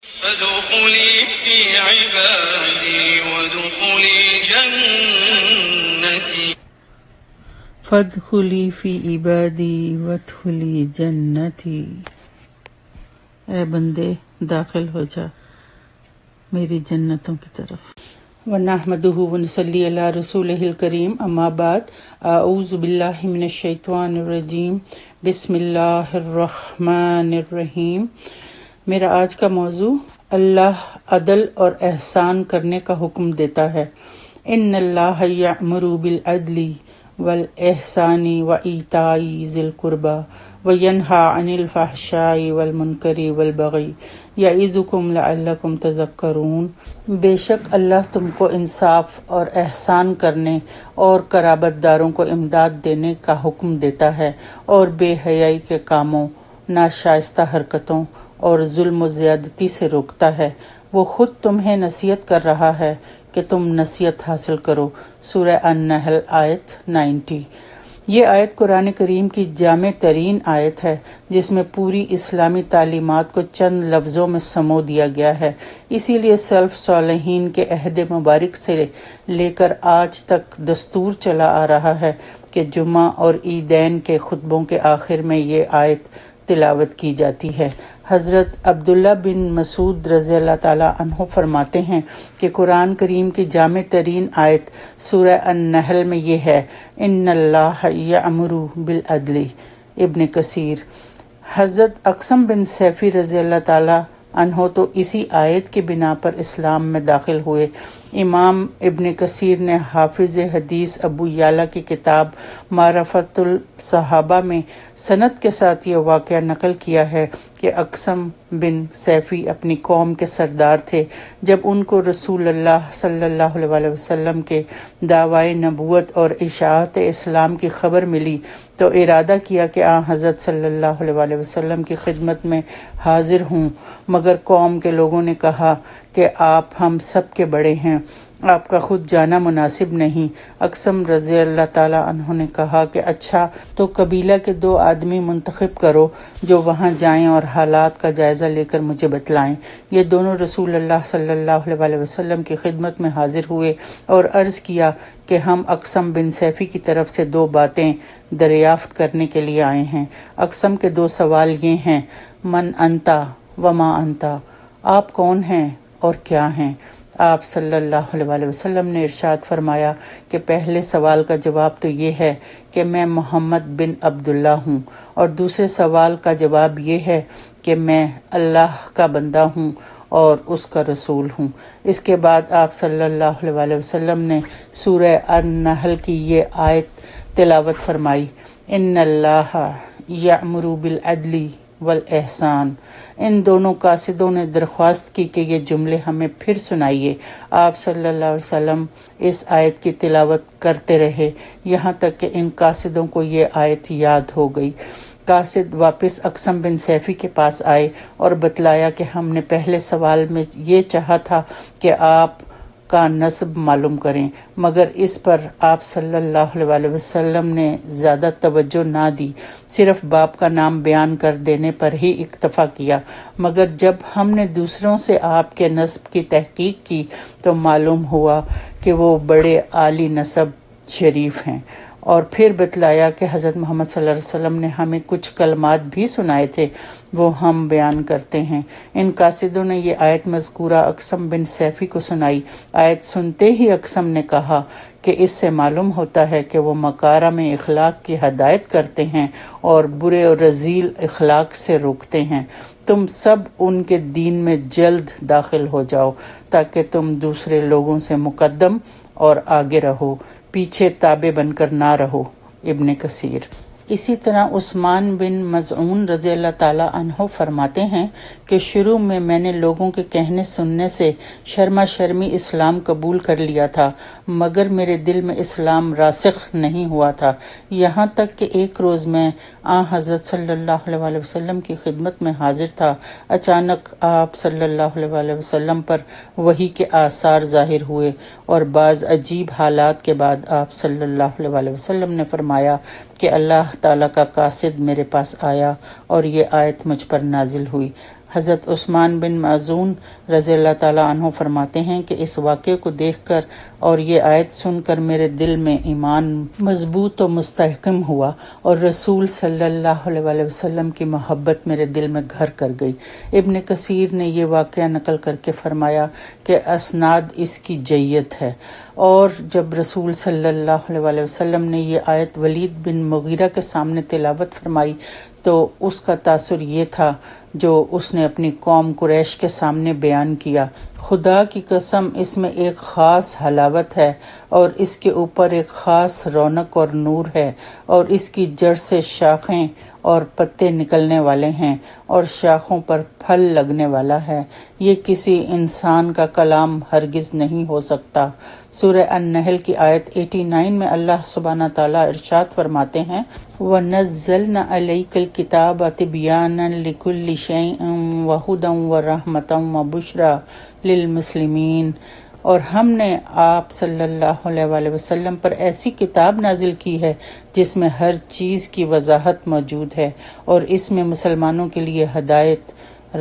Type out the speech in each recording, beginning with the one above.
فادخلي في عبادي وادخلي جنتي فادخلی فی عبادی وادخلی جنتی، اے بندے داخل ہو جا میری جنتوں کی طرف۔ وَنَحْمَدُهُ وَنُصَلِّي عَلَىٰ رَسُولِهِ الْكَرِيمِ، اما بعد، اعوذ باللہ من الشیطان الرجیم، بسم اللہ الرحمن الرحیم۔ میرا آج کا موضوع اللہ عدل اور احسان کرنے کا حکم دیتا ہے۔ ان اللہ یأمر بالعدل والاحسان وایتاء ذی القربی وینہی عن الفحشاء والمنکر والبغی یعظکم لعلکم تذکرون۔ بے شک اللہ تم کو انصاف اور احسان کرنے اور قرابت داروں کو امداد دینے کا حکم دیتا ہے، اور بے حیائی کے کاموں، ناشائستہ حرکتوں اور ظلم و زیادتی سے روکتا ہے۔ وہ خود تمہیں نصیحت کر رہا ہے کہ تم نصیحت حاصل کرو۔ سورہ النحل آیت 90۔ یہ آیت قرآن کریم کی جامع ترین آیت ہے، جس میں پوری اسلامی تعلیمات کو چند لفظوں میں سمو دیا گیا ہے۔ اسی لیے سلف صالحین کے عہد مبارک سے لے کر آج تک دستور چلا آ رہا ہے کہ جمعہ اور عیدین کے خطبوں کے آخر میں یہ آیت تلاوت کی جاتی ہے۔ حضرت عبداللہ بن مسعود رضی اللہ تعالیٰ عنہ فرماتے ہیں کہ قرآن کریم کی جامع ترین آیت سورہ النحل میں یہ ہے، ان اللہ یأمر بالعدل۔ ابن کثیر۔ حضرت اقسم بن سیفی رضی اللہ تعالیٰ عنہ تو اسی آیت کی بنا پر اسلام میں داخل ہوئے۔ امام ابن کثیر نے حافظ حدیث ابو یعلیٰ کی کتاب معرفت الصحابہ میں سند کے ساتھ یہ واقعہ نقل کیا ہے کہ اقسم بن سیفی اپنی قوم کے سردار تھے۔ جب ان کو رسول اللہ صلی اللہ علیہ وسلم کے دعوی نبوت اور اشاعت اسلام کی خبر ملی تو ارادہ کیا کہ حضرت صلی اللہ علیہ وسلم کی خدمت میں حاضر ہوں، مگر قوم کے لوگوں نے کہا کہ آپ ہم سب کے بڑے ہیں، آپ کا خود جانا مناسب نہیں۔ اقسم رضی اللہ تعالیٰ عنہ نے کہا کہ اچھا، تو قبیلہ کے 2 آدمی منتخب کرو جو وہاں جائیں اور حالات کا جائزہ لے کر مجھے بتلائیں۔ یہ دونوں رسول اللہ صلی اللہ علیہ وسلم کی خدمت میں حاضر ہوئے اور عرض کیا کہ ہم اقسم بن سیفی کی طرف سے 2 باتیں دریافت کرنے کے لیے آئے ہیں۔ اقسم کے 2 سوال یہ ہیں، من انتا وما انتا، آپ کون ہیں اور کیا ہیں؟ آپ صلی اللہ علیہ وسلم نے ارشاد فرمایا کہ پہلے سوال کا جواب تو یہ ہے کہ میں محمد بن عبداللہ ہوں، اور دوسرے سوال کا جواب یہ ہے کہ میں اللہ کا بندہ ہوں اور اس کا رسول ہوں۔ اس کے بعد آپ صلی اللہ علیہ وسلم نے سورہ النحل کی یہ آیت تلاوت فرمائی، ان اللہ یأمر بالعدل والاحسان۔ ان دونوں قاصدوں نے درخواست کی کہ یہ جملے ہمیں پھر سنائیے۔ آپ صلی اللہ علیہ وسلم اس آیت کی تلاوت کرتے رہے یہاں تک کہ ان قاصدوں کو یہ آیت یاد ہو گئی۔ قاصد واپس اقسم بن سیفی کے پاس آئے اور بتلایا کہ ہم نے پہلے سوال میں یہ چاہا تھا کہ آپ کا نسب معلوم کریں، مگر اس پر آپ صلی اللہ علیہ وسلم نے زیادہ توجہ نہ دی، صرف باپ کا نام بیان کر دینے پر ہی اکتفا کیا۔ مگر جب ہم نے دوسروں سے آپ کے نسب کی تحقیق کی تو معلوم ہوا کہ وہ بڑے عالی نسب شریف ہیں، اور پھر بتلایا کہ حضرت محمد صلی اللہ علیہ وسلم نے ہمیں کچھ کلمات بھی سنائے تھے، وہ ہم بیان کرتے ہیں۔ ان قاصدوں نے یہ آیت مذکورہ اقسم بن سیفی کو سنائی۔ آیت سنتے ہی اقسم نے کہا کہ اس سے معلوم ہوتا ہے کہ وہ مکارم اخلاق کی ہدایت کرتے ہیں اور برے اور رذیل اخلاق سے روکتے ہیں۔ تم سب ان کے دین میں جلد داخل ہو جاؤ تاکہ تم دوسرے لوگوں سے مقدم اور آگے رہو، پیچھے تابع بن کر نہ رہو۔ ابن کثیر۔ اسی طرح عثمان بن مظعون رضی اللہ تعالیٰ عنہ فرماتے ہیں کہ شروع میں میں نے لوگوں کے کہنے سننے سے شرما شرمی اسلام قبول کر لیا تھا، مگر میرے دل میں اسلام راسخ نہیں ہوا تھا، یہاں تک کہ ایک روز میں حضرت صلی اللہ علیہ وسلم کی خدمت میں حاضر تھا۔ اچانک آپ صلی اللہ علیہ وسلم پر وحی کے آثار ظاہر ہوئے، اور بعض عجیب حالات کے بعد آپ صلی اللہ علیہ وسلم نے فرمایا کہ اللہ تعالیٰ کا قاصد میرے پاس آیا اور یہ آیت مجھ پر نازل ہوئی۔ حضرت عثمان بن معزون رضی اللہ تعالیٰ عنہ فرماتے ہیں کہ اس واقعے کو دیکھ کر اور یہ آیت سن کر میرے دل میں ایمان مضبوط و مستحکم ہوا اور رسول صلی اللہ علیہ وآلہ وسلم کی محبت میرے دل میں گھر کر گئی۔ ابن کثیر نے یہ واقعہ نقل کر کے فرمایا کہ اسناد اس کی جید ہے، اور جب رسول صلی اللہ علیہ وآلہ وسلم نے یہ آیت ولید بن مغیرہ کے سامنے تلاوت فرمائی تو اس کا تاثر یہ تھا جو اس نے اپنی قوم قریش کے سامنے بیان کیا: خدا کی قسم اس میں ایک خاص حلاوت ہے اور اس کے اوپر ایک خاص رونق اور نور ہے، اور اس کی جڑ سے شاخیں اور پتے نکلنے والے ہیں اور شاخوں پر پھل لگنے والا ہے۔ یہ کسی انسان کا کلام ہرگز نہیں ہو سکتا۔ سورہ النحل کی آیت 89 میں اللہ سبحانہ تعالیٰ ارشاد فرماتے ہیں: وَنَزَّلْنَا عَلَيْكَ الْكِتَابَ تِبْيَانًا لِكُلِّ شَيْءٍ وَهُدًى وَرَحْمَةً وَبُشْرَى لِلْمُسْلِمِينَ، اور ہم نے آپ صلی اللہ علیہ وآلہ وسلم پر ایسی کتاب نازل کی ہے جس میں ہر چیز کی وضاحت موجود ہے، اور اس میں مسلمانوں کے لیے ہدایت،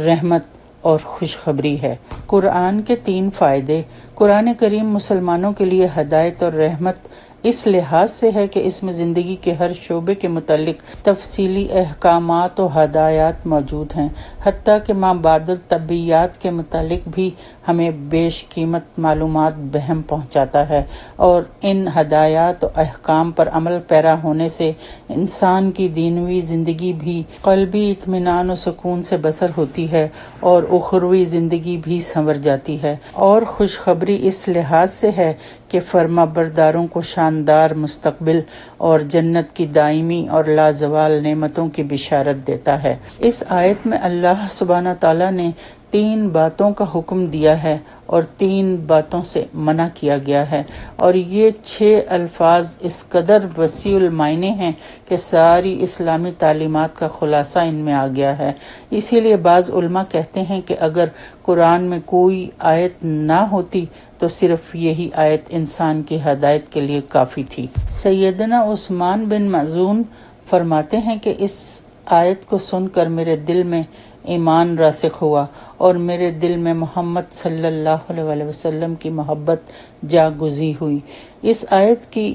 رحمت اور خوشخبری ہے۔ قرآن کے 3 فائدے۔ قرآن کریم مسلمانوں کے لیے ہدایت اور رحمت اس لحاظ سے ہے کہ اس میں زندگی کے ہر شعبے کے متعلق تفصیلی احکامات و ہدایات موجود ہیں، حتیٰ کہ ما بعد الطبیعیات کے متعلق بھی ہمیں بیش قیمت معلومات بہم پہنچاتا ہے، اور ان ہدایات و احکام پر عمل پیرا ہونے سے انسان کی دینوی زندگی بھی قلبی اطمینان و سکون سے بسر ہوتی ہے اور اخروی زندگی بھی سنور جاتی ہے۔ اور خوشخبری اس لحاظ سے ہے کہ فرما برداروں کو شاندار مستقبل اور جنت کی دائمی اور لازوال نعمتوں کی بشارت دیتا ہے۔ اس آیت میں اللہ سبحانہ تعالیٰ نے 3 باتوں کا حکم دیا ہے اور 3 باتوں سے منع کیا گیا ہے، اور یہ 6 الفاظ اس قدر وسیع المعنی ہیں کہ ساری اسلامی تعلیمات کا خلاصہ ان میں آ گیا ہے۔ اسی لیے بعض علماء کہتے ہیں کہ اگر قرآن میں کوئی آیت نہ ہوتی تو صرف یہی آیت انسان کی ہدایت کے لیے کافی تھی۔ سیدنا عثمان بن معزون فرماتے ہیں کہ اس آیت کو سن کر میرے دل میں ایمان راسخ ہوا اور میرے دل میں محمد صلی اللہ علیہ وآلہ وسلم کی محبت جاگزی ہوئی۔ اس آیت کی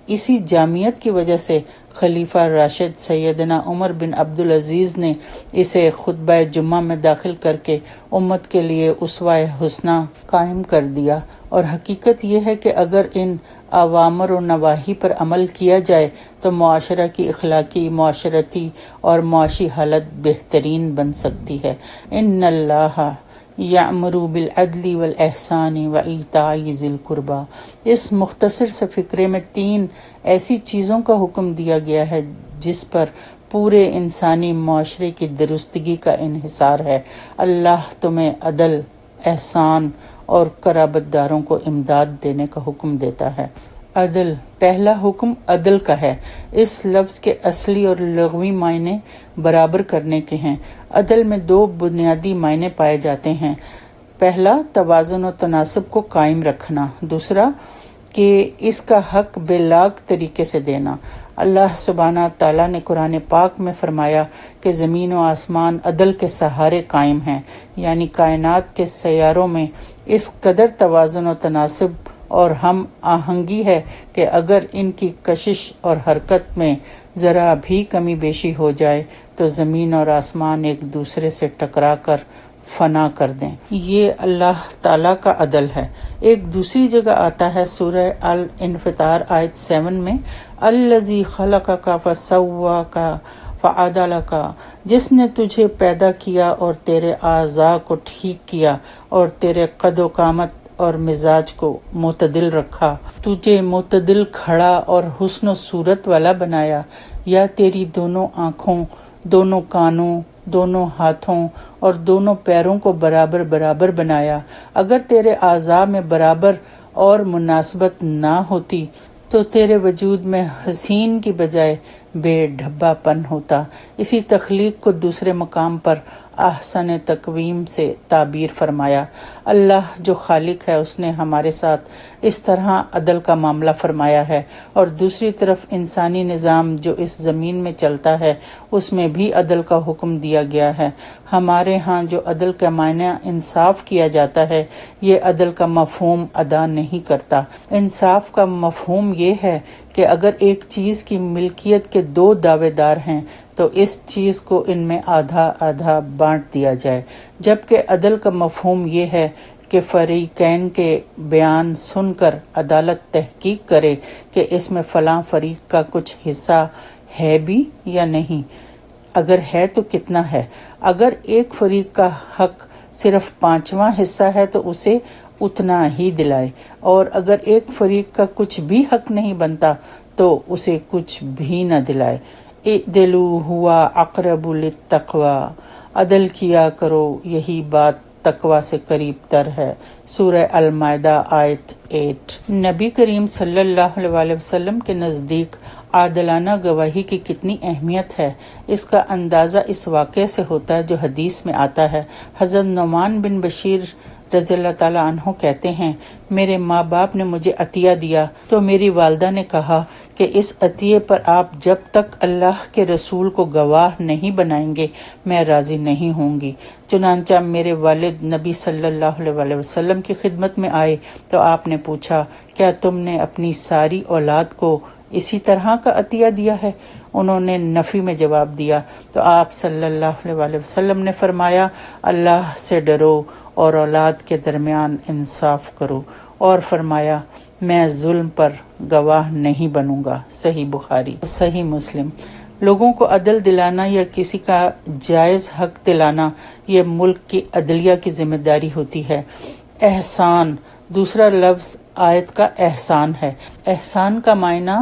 اسی جامعیت کی وجہ سے خلیفہ راشد سیدنا عمر بن عبدالعزیز نے اسے خطبہ جمعہ میں داخل کر کے امت کے لیے اسوہ حسنہ قائم کر دیا، اور حقیقت یہ ہے کہ اگر ان اوامر و نواہی پر عمل کیا جائے تو معاشرہ کی اخلاقی، معاشرتی اور معاشی حالت بہترین بن سکتی ہے۔ ان اللہ یأمر بالعدل والاحسان وایتاء ذی القربی۔ اس مختصر سے فقرے میں 3 ایسی چیزوں کا حکم دیا گیا ہے جس پر پورے انسانی معاشرے کی درستگی کا انحصار ہے۔ اللہ تمہیں عدل، احسان اور قرابت داروں کو امداد دینے کا حکم دیتا ہے۔ عدل، پہلا حکم عدل کا ہے۔ اس لفظ کے اصلی اور لغوی معنی برابر کرنے کے ہیں۔ عدل میں 2 بنیادی معنی پائے جاتے ہیں۔ پہلا، توازن و تناسب کو قائم رکھنا، دوسرا کہ اس کا حق بے لاگ طریقے سے دینا۔ اللہ سبحانہ تعالیٰ نے قرآن پاک میں فرمایا کہ زمین و آسمان عدل کے سہارے قائم ہیں، یعنی کائنات کے سیاروں میں اس قدر توازن و تناسب اور ہم آہنگی ہے کہ اگر ان کی کشش اور حرکت میں ذرا بھی کمی بیشی ہو جائے تو زمین اور آسمان ایک دوسرے سے ٹکرا کر فنا کر دیں۔ یہ اللہ تعالیٰ کا عدل ہے۔ ایک دوسری جگہ آتا ہے سورہ الانفطار آیت 7 میں: الذی خلقک فسواک فعدلک، جس نے تجھے پیدا کیا اور تیرے اعضاء کو ٹھیک کیا اور تیرے قد و قامت اور مزاج کو معتدل رکھا، تجھے معتدل کھڑا اور حسن و صورت والا بنایا، یا تیری دونوں آنکھوں، دونوں کانوں، دونوں ہاتھوں اور دونوں پیروں کو برابر برابر بنایا۔ اگر تیرے اعضاء میں برابر اور مناسبت نہ ہوتی تو تیرے وجود میں حسین کی بجائے بے ڈھبا پن ہوتا۔ اسی تخلیق کو دوسرے مقام پر احسن تقویم سے تعبیر فرمایا۔ اللہ جو خالق ہے اس نے ہمارے ساتھ اس طرح عدل کا معاملہ فرمایا ہے، اور دوسری طرف انسانی نظام جو اس زمین میں چلتا ہے اس میں بھی عدل کا حکم دیا گیا ہے۔ ہمارے ہاں جو عدل کا معنی انصاف کیا جاتا ہے، یہ عدل کا مفہوم ادا نہیں کرتا۔ انصاف کا مفہوم یہ ہے کہ اگر ایک چیز کی ملکیت کے دو دعوے دار ہیں تو اس چیز کو ان میں آدھا آدھا بانٹ دیا جائے، جبکہ عدل کا مفہوم یہ ہے کہ فریقین کے بیان سن کر عدالت تحقیق کرے کہ اس میں فلاں فریق کا کچھ حصہ ہے بھی یا نہیں، اگر ہے تو کتنا ہے۔ اگر ایک فریق کا حق صرف 5واں حصہ ہے تو اسے اتنا ہی دلائے، اور اگر ایک فریق کا کچھ بھی حق نہیں بنتا تو اسے کچھ بھی نہ دلائے۔ اعدلوا ہوا اقرب للتقوی، عدل کیا کرو یہی بات تقوی سے قریب تر ہے۔ سورہ المائدہ آیت 8۔ نبی کریم صلی اللہ علیہ وسلم کے نزدیک عادلانہ گواہی کی کتنی اہمیت ہے، اس کا اندازہ اس واقعے سے ہوتا ہے جو حدیث میں آتا ہے۔ حضرت نعمان بن بشیر رضی اللہ تعالیٰ عنہ کہتے ہیں، میرے ماں باپ نے مجھے عطیہ دیا تو میری والدہ نے کہا کہ اس عطیے پر آپ جب تک اللہ کے رسول کو گواہ نہیں بنائیں گے میں راضی نہیں ہوں گی۔ چنانچہ میرے والد نبی صلی اللہ علیہ وسلم کی خدمت میں آئے تو آپ نے پوچھا، کیا تم نے اپنی ساری اولاد کو اسی طرح کا عطیہ دیا ہے؟ انہوں نے نفی میں جواب دیا تو آپ صلی اللہ علیہ وسلم نے فرمایا، اللہ سے ڈرو اور اولاد کے درمیان انصاف کرو، اور فرمایا میں ظلم پر گواہ نہیں بنوں گا۔ صحیح بخاری، صحیح مسلم۔ لوگوں کو عدل دلانا یا کسی کا جائز حق دلانا یہ ملک کی عدلیہ کی ذمہ داری ہوتی ہے۔ احسان دوسرا لفظ آیت کا احسان ہے۔ احسان کا معنی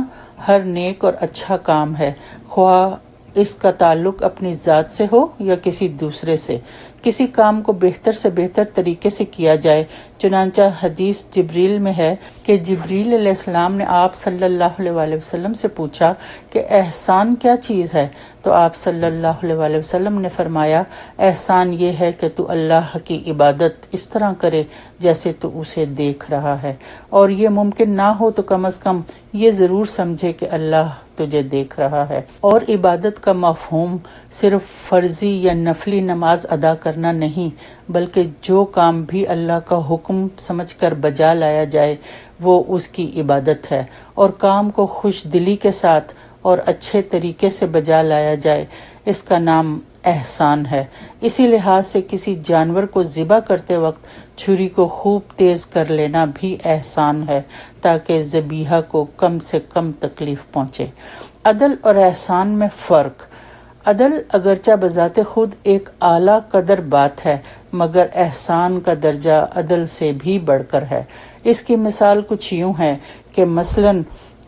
ہر نیک اور اچھا کام ہے، خواہ اس کا تعلق اپنی ذات سے ہو یا کسی دوسرے سے۔ کسی کام کو بہتر سے بہتر طریقے سے کیا جائے۔ چنانچہ حدیث جبریل میں ہے کہ جبریل علیہ السلام نے آپ صلی اللہ علیہ وسلم سے پوچھا کہ احسان کیا چیز ہے؟ تو آپ صلی اللہ علیہ وسلم نے فرمایا، احسان یہ ہے کہ تو اللہ کی عبادت اس طرح کرے جیسے تو اسے دیکھ رہا ہے، اور یہ ممکن نہ ہو تو کم از کم یہ ضرور سمجھے کہ اللہ تجھے دیکھ رہا ہے۔ اور عبادت کا مفہوم صرف فرضی یا نفلی نماز ادا کرنا نہیں، بلکہ جو کام بھی اللہ کا حکم سمجھ کر بجا لایا جائے وہ اس کی عبادت ہے، اور کام کو خوش دلی کے ساتھ اور اچھے طریقے سے بجا لایا جائے اس کا نام احسان ہے۔ اسی لحاظ سے کسی جانور کو ذبح کرتے وقت چھری کو خوب تیز کر لینا بھی احسان ہے تاکہ ذبیحہ کو کم سے کم تکلیف پہنچے۔ عدل اور احسان میں فرق۔ عدل اگرچہ بذات خود ایک اعلیٰ قدر بات ہے، مگر احسان کا درجہ عدل سے بھی بڑھ کر ہے۔ اس کی مثال کچھ یوں ہے کہ مثلاً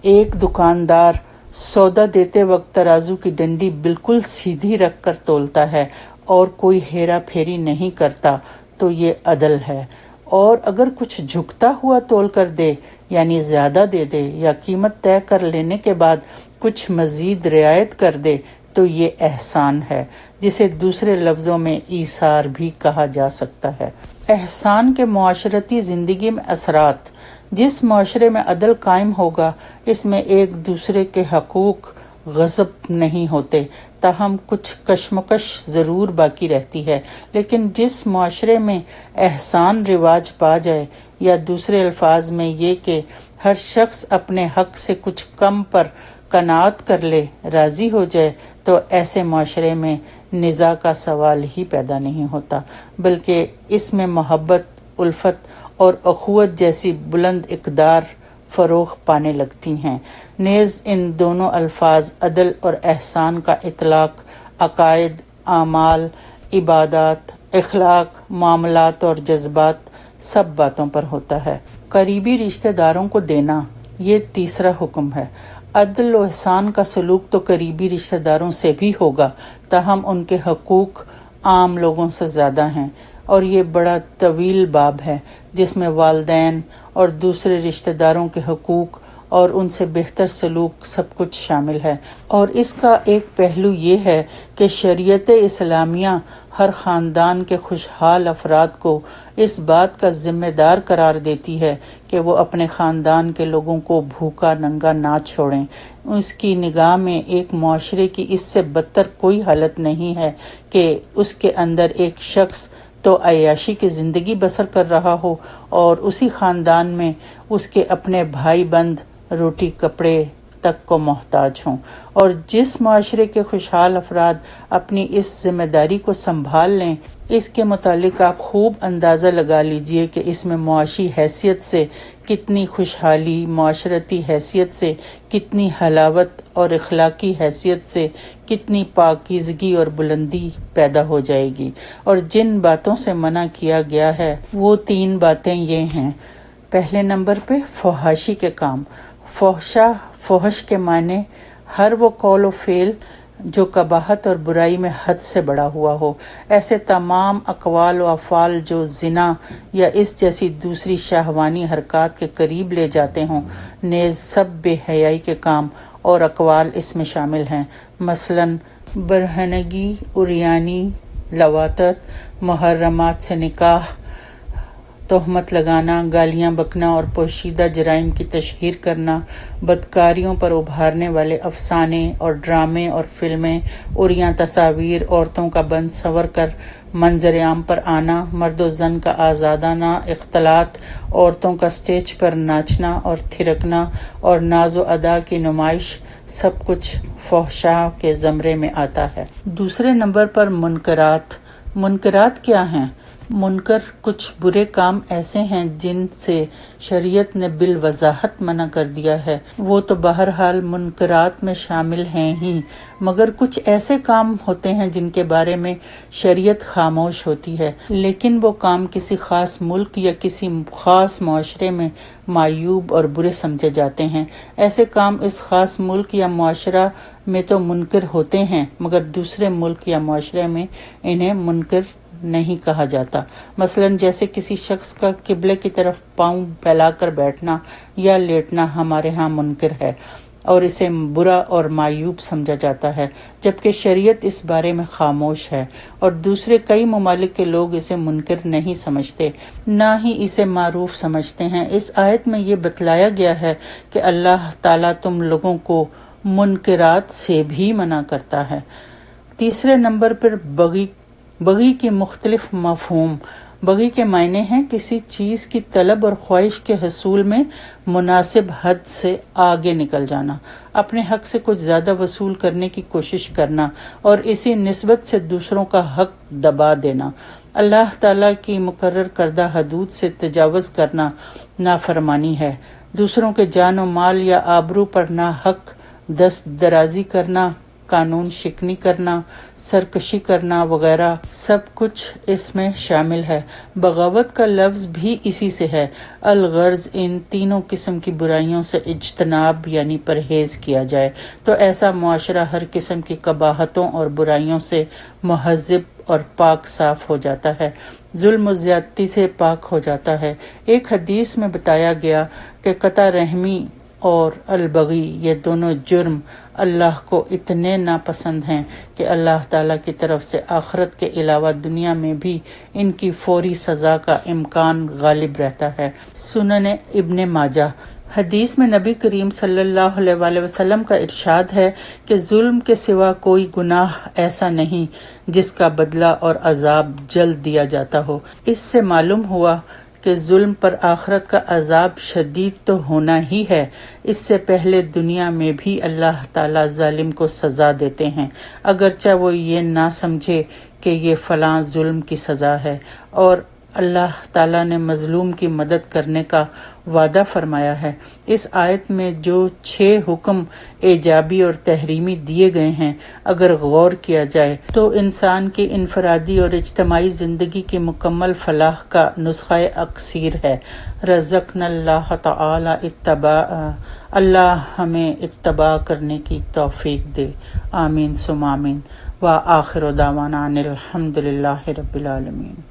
ایک دکاندار سودا دیتے وقت ترازو کی ڈنڈی بالکل سیدھی رکھ کر تولتا ہے اور کوئی ہیرا پھیری نہیں کرتا تو یہ عدل ہے، اور اگر کچھ جھکتا ہوا تول کر دے یعنی زیادہ دے دے یا قیمت طے کر لینے کے بعد کچھ مزید رعایت کر دے تو یہ احسان ہے، جسے دوسرے لفظوں میں ایثار بھی کہا جا سکتا ہے۔ احسان کے معاشرتی زندگی میں اثرات۔ جس معاشرے میں عدل قائم ہوگا اس میں ایک دوسرے کے حقوق غصب نہیں ہوتے، تاہم کچھ کشمکش ضرور باقی رہتی ہے۔ لیکن جس معاشرے میں احسان رواج پا جائے، یا دوسرے الفاظ میں یہ کہ ہر شخص اپنے حق سے کچھ کم پر قناعت کر لے، راضی ہو جائے، تو ایسے معاشرے میں نزاع کا سوال ہی پیدا نہیں ہوتا، بلکہ اس میں محبت، الفت اور اخوت جیسی بلند اقدار فروغ پانے لگتی ہیں۔ نیز ان دونوں الفاظ عدل اور احسان کا اطلاق عقائد، اعمال، عبادات، اخلاق، معاملات اور جذبات سب باتوں پر ہوتا ہے۔ قریبی رشتہ داروں کو دینا، یہ تیسرا حکم ہے۔ عدل و احسان کا سلوک تو قریبی رشتہ داروں سے بھی ہوگا، تاہم ان کے حقوق عام لوگوں سے زیادہ ہیں، اور یہ بڑا طویل باب ہے جس میں والدین اور دوسرے رشتہ داروں کے حقوق اور ان سے بہتر سلوک سب کچھ شامل ہے۔ اور اس کا ایک پہلو یہ ہے کہ شریعت اسلامیہ ہر خاندان کے خوشحال افراد کو اس بات کا ذمہ دار قرار دیتی ہے کہ وہ اپنے خاندان کے لوگوں کو بھوکا ننگا نہ چھوڑیں۔ اس کی نگاہ میں ایک معاشرے کی اس سے بدتر کوئی حالت نہیں ہے کہ اس کے اندر ایک شخص تو عیاشی کی زندگی بسر کر رہا ہو اور اسی خاندان میں اس کے اپنے بھائی بند روٹی کپڑے تک کو محتاج ہوں۔ اور جس معاشرے کے خوشحال افراد اپنی اس ذمہ داری کو سنبھال لیں، اس کے متعلق آپ خوب اندازہ لگا لیجئے کہ اس میں معاشی حیثیت سے کتنی خوشحالی، معاشرتی حیثیت سے کتنی حلاوت اور اخلاقی حیثیت سے کتنی پاکیزگی اور بلندی پیدا ہو جائے گی۔ اور جن باتوں سے منع کیا گیا ہے وہ 3 باتیں یہ ہیں۔ پہلے نمبر پہ فحاشی کے کام۔ فحش کے معنی ہر وہ قول و فعل جو قباحت اور برائی میں حد سے بڑا ہوا ہو۔ ایسے تمام اقوال و افعال جو زنا یا اس جیسی دوسری شہوانی حرکات کے قریب لے جاتے ہوں، نیز سب بے حیائی کے کام اور اقوال اس میں شامل ہیں، مثلاً برہنگی، عریانی، لواطت، محرمات سے نکاح، تہمت لگانا، گالیاں بکنا اور پوشیدہ جرائم کی تشہیر کرنا، بدکاریوں پر ابھارنے والے افسانے اور ڈرامے اور فلمیں، عریاں تصاویر، عورتوں کا بند سنور کر منظر عام پر آنا، مرد و زن کا آزادانہ اختلاط، عورتوں کا سٹیج پر ناچنا اور تھرکنا اور ناز و ادا کی نمائش، سب کچھ فحشاء کے زمرے میں آتا ہے۔ دوسرے نمبر پر منکرات۔ منکرات کیا ہیں؟ منکر کچھ برے کام ایسے ہیں جن سے شریعت نے بالوضاحت منع کر دیا ہے، وہ تو بہرحال منکرات میں شامل ہیں ہی، مگر کچھ ایسے کام ہوتے ہیں جن کے بارے میں شریعت خاموش ہوتی ہے، لیکن وہ کام کسی خاص ملک یا کسی خاص معاشرے میں معیوب اور برے سمجھے جاتے ہیں۔ ایسے کام اس خاص ملک یا معاشرہ میں تو منکر ہوتے ہیں، مگر دوسرے ملک یا معاشرے میں انہیں منکر نہیں کہا جاتا۔ مثلاً جیسے کسی شخص کا قبلے کی طرف پاؤں پھیلا کر بیٹھنا یا لیٹنا ہمارے ہاں منکر ہے اور اسے برا اور معیوب سمجھا جاتا ہے، جبکہ شریعت اس بارے میں خاموش ہے، اور دوسرے کئی ممالک کے لوگ اسے منکر نہیں سمجھتے، نہ ہی اسے معروف سمجھتے ہیں۔ اس آیت میں یہ بتلایا گیا ہے کہ اللہ تعالیٰ تم لوگوں کو منکرات سے بھی منع کرتا ہے۔ تیسرے نمبر پر بغی کے مختلف مفہوم۔ بغی کے معنی ہیں کسی چیز کی طلب اور خواہش کے حصول میں مناسب حد سے آگے نکل جانا، اپنے حق سے کچھ زیادہ وصول کرنے کی کوشش کرنا اور اسی نسبت سے دوسروں کا حق دبا دینا۔ اللہ تعالیٰ کی مقرر کردہ حدود سے تجاوز کرنا نافرمانی ہے۔ دوسروں کے جان و مال یا آبرو پر ناحق دست درازی کرنا، قانون شکنی کرنا، سرکشی کرنا وغیرہ سب کچھ اس میں شامل ہے۔ بغاوت کا لفظ بھی اسی سے ہے۔ الغرض ان تینوں قسم کی برائیوں سے اجتناب یعنی پرہیز کیا جائے تو ایسا معاشرہ ہر قسم کی قباحتوں اور برائیوں سے مہذب اور پاک صاف ہو جاتا ہے، ظلم و زیادتی سے پاک ہو جاتا ہے۔ ایک حدیث میں بتایا گیا کہ قطع رحمی اور البغی یہ دونوں جرم اللہ کو اتنے ناپسند ہیں کہ اللہ تعالیٰ کی طرف سے آخرت کے علاوہ دنیا میں بھی ان کی فوری سزا کا امکان غالب رہتا ہے۔ سنن ابن ماجہ۔ حدیث میں نبی کریم صلی اللہ علیہ وآلہ وسلم کا ارشاد ہے کہ ظلم کے سوا کوئی گناہ ایسا نہیں جس کا بدلہ اور عذاب جلد دیا جاتا ہو۔ اس سے معلوم ہوا کہ ظلم پر آخرت کا عذاب شدید تو ہونا ہی ہے، اس سے پہلے دنیا میں بھی اللہ تعالیٰ ظالم کو سزا دیتے ہیں، اگرچہ وہ یہ نہ سمجھے کہ یہ فلاں ظلم کی سزا ہے۔ اور اللہ تعالیٰ نے مظلوم کی مدد کرنے کا وعدہ فرمایا ہے۔ اس آیت میں جو 6 حکم ایجابی اور تحریمی دیے گئے ہیں، اگر غور کیا جائے تو انسان کی انفرادی اور اجتماعی زندگی کی مکمل فلاح کا نسخہ اکسیر ہے۔ رزقنا اللہ تعالی اتباع، اللہ ہمیں اتباع کرنے کی توفیق دے، آمین ثم آمین۔ وآخر دعوانا ان الحمد للہ رب العالمین۔